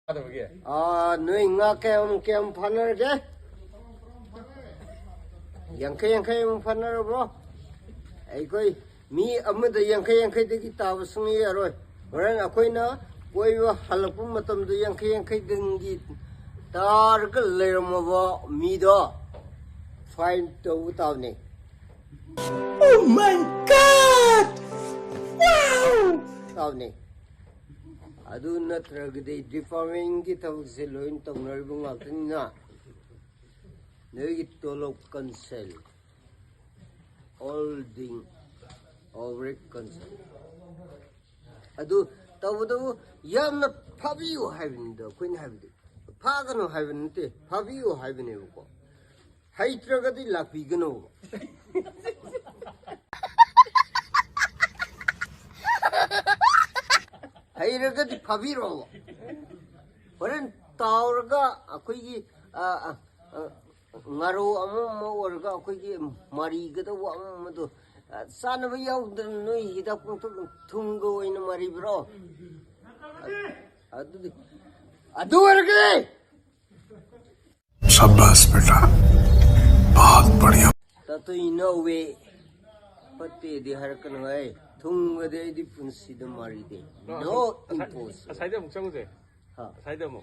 Nuôi ngà kem phân rồi chứ. Yang khay phân rồi bro. Ai coi mi âm được yang khay thì cái tàu sung đi rồi. Rồi là coi nó quay vào halap mà tầm được yang khay đừng gì. Tar cái lề mà vào mi đó. Fine tàu tàu này. Oh my God! Wow! Tàu này. Adu natragde defarming ki tawse loin tongnar bunga tinna negi tolok cancel holding over cancel adu tawdu yamna phabiu haibinda kuin haibde phagano haibinte phabiu haibine ko haitragadi lakpigano 하이르가디 파비로 버른 타오르가 아코이기 ngaru amu warga akoigi marigada wa amadu sanaba yaudran noi hida tungo oina maribro adu warga शाबाश बेटा बहुत बढ़िया tato inowe patte di harkan hai tungo de di punsi de maride no impose 사이드 목 잡으세요. 하 사이드 목.